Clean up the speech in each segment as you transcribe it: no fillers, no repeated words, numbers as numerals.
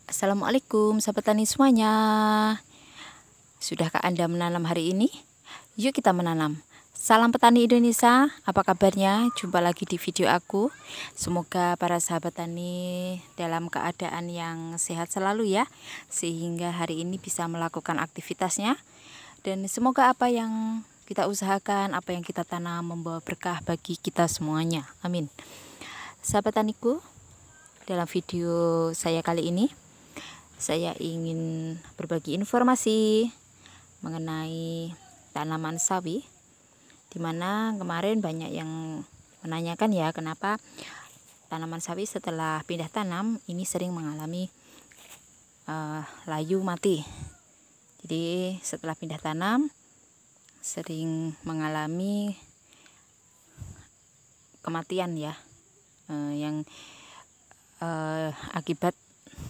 Assalamualaikum sahabat tani semuanya. Sudahkah Anda menanam hari ini? Yuk kita menanam. Salam petani Indonesia, apa kabarnya? Jumpa lagi di video aku. Semoga para sahabat tani dalam keadaan yang sehat selalu ya, sehingga hari ini bisa melakukan aktivitasnya. Dan semoga apa yang kita usahakan, apa yang kita tanam membawa berkah bagi kita semuanya. Amin. Sahabat taniku, dalam video saya kali ini saya ingin berbagi informasi mengenai tanaman sawi, dimana kemarin banyak yang menanyakan ya, kenapa tanaman sawi setelah pindah tanam ini sering mengalami layu mati. Jadi setelah pindah tanam sering mengalami kematian ya, yang akibat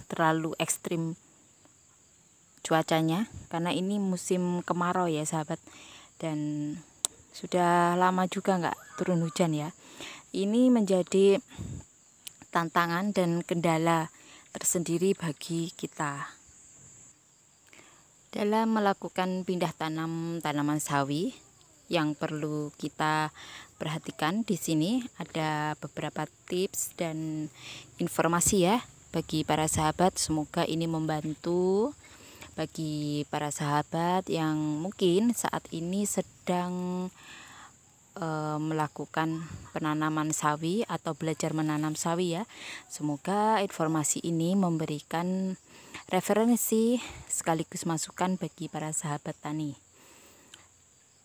terlalu ekstrim cuacanya, karena ini musim kemarau ya sahabat, dan sudah lama juga nggak turun hujan ya. Ini menjadi tantangan dan kendala tersendiri bagi kita dalam melakukan pindah tanam tanaman sawi. Yang perlu kita perhatikan di sini ada beberapa tips dan informasi ya bagi para sahabat. Semoga ini membantu bagi para sahabat yang mungkin saat ini sedang melakukan penanaman sawi atau belajar menanam sawi ya. Semoga informasi ini memberikan referensi sekaligus masukan bagi para sahabat tani.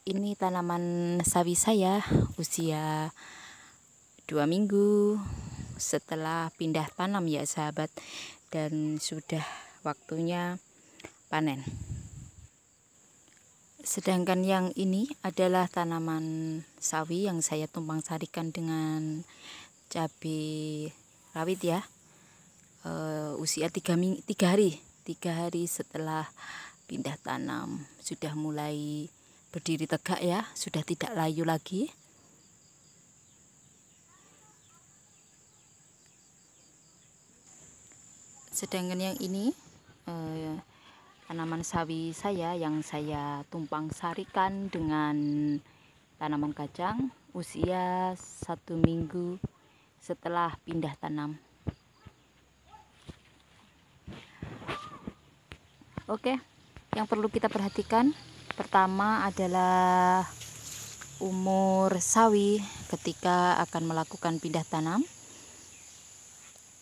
Ini tanaman sawi saya usia 2 minggu setelah pindah tanam ya sahabat, dan sudah waktunya panen. Sedangkan yang ini adalah tanaman sawi yang saya tumpang sarikan dengan cabai rawit ya, usia 3 hari setelah pindah tanam sudah mulai berdiri tegak ya, sudah tidak layu lagi. Sedangkan yang ini tanaman sawi saya yang saya tumpang sarikan dengan tanaman kacang usia 1 minggu setelah pindah tanam. Oke, yang perlu kita perhatikan pertama adalah umur sawi ketika akan melakukan pindah tanam.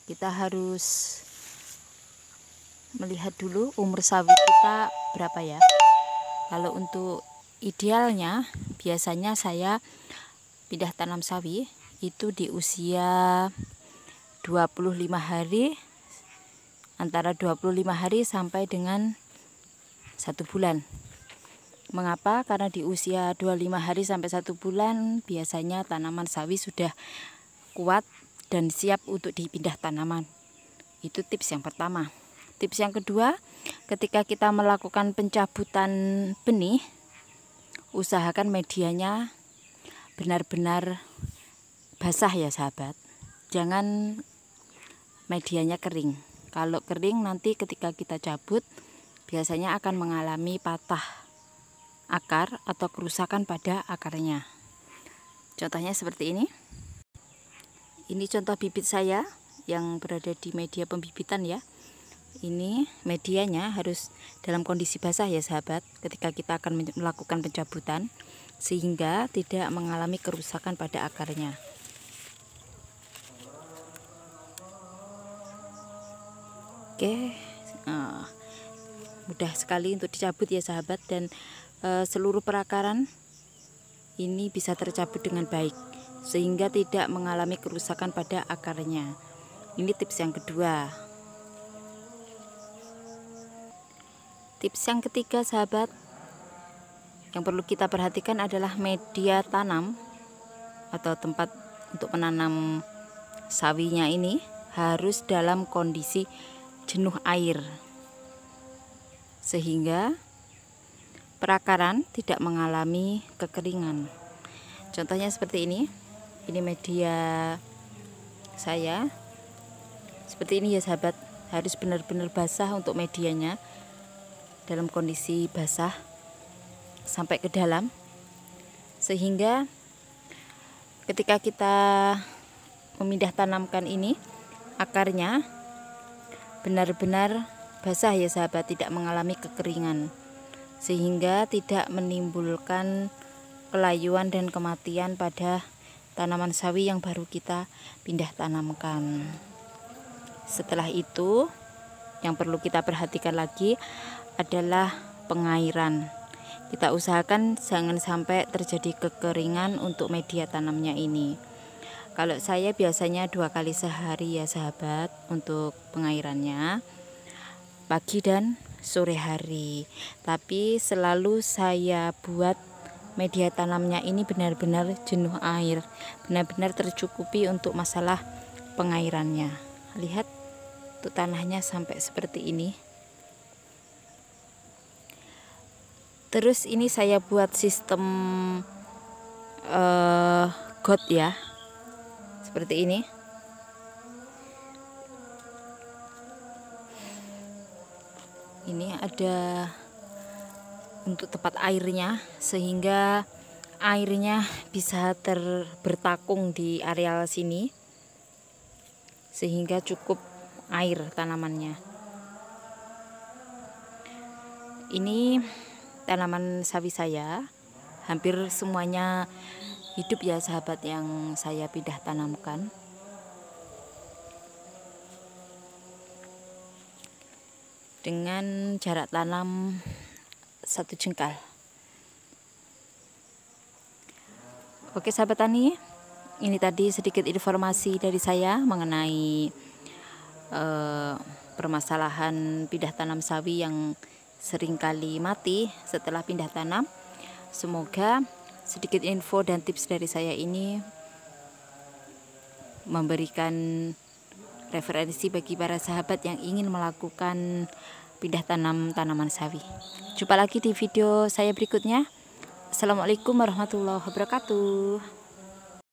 Kita harus melihat dulu umur sawi kita berapa ya. Kalau untuk idealnya biasanya saya pindah tanam sawi itu di usia 25 hari, antara 25 hari sampai dengan 1 bulan. Mengapa? Karena di usia 25 hari sampai 1 bulan biasanya tanaman sawi sudah kuat dan siap untuk dipindah tanaman. Itu tips yang pertama. Tips yang kedua, ketika kita melakukan pencabutan benih, usahakan medianya benar-benar basah ya sahabat. Jangan medianya kering. Kalau kering nanti ketika kita cabut biasanya akan mengalami patah akar atau kerusakan pada akarnya. Contohnya seperti ini. Ini contoh bibit saya yang berada di media pembibitan ya. Ini medianya harus dalam kondisi basah ya sahabat ketika kita akan melakukan pencabutan, sehingga tidak mengalami kerusakan pada akarnya. Oke, mudah sekali untuk dicabut ya sahabat, dan seluruh perakaran ini bisa tercabut dengan baik sehingga tidak mengalami kerusakan pada akarnya. Ini tips yang kedua. Tips yang ketiga sahabat, yang perlu kita perhatikan adalah media tanam atau tempat untuk menanam sawinya ini harus dalam kondisi jenuh air sehingga perakaran tidak mengalami kekeringan. Contohnya seperti ini. Ini media saya seperti ini ya sahabat, harus benar-benar basah untuk medianya, dalam kondisi basah sampai ke dalam, sehingga ketika kita memindah tanamkan ini, akarnya benar-benar basah ya sahabat, tidak mengalami kekeringan, sehingga tidak menimbulkan kelayuan dan kematian pada tanaman sawi yang baru kita pindah tanamkan. Setelah itu, yang perlu kita perhatikan lagi adalah pengairan. Kita usahakan jangan sampai terjadi kekeringan untuk media tanamnya ini. Kalau saya biasanya 2 kali sehari ya sahabat untuk pengairannya, pagi dan sore hari. Tapi selalu saya buat media tanamnya ini benar-benar jenuh air, benar-benar tercukupi untuk masalah pengairannya. Lihat tuh, tanahnya sampai seperti ini. Terus ini saya buat sistem got ya, seperti ini. Ini ada untuk tempat airnya, sehingga airnya bisa bertakung di areal sini, sehingga cukup air tanamannya. Ini tanaman sawi saya hampir semuanya hidup ya sahabat, yang saya pindah tanamkan. Dengan jarak tanam 1 jengkal. Oke sahabat tani, ini tadi sedikit informasi dari saya mengenai permasalahan pindah tanam sawi yang seringkali mati setelah pindah tanam. Semoga sedikit info dan tips dari saya ini memberikan referensi bagi para sahabat yang ingin melakukan pindah tanam tanaman sawi. Jumpa lagi di video saya berikutnya. Assalamualaikum warahmatullahi wabarakatuh.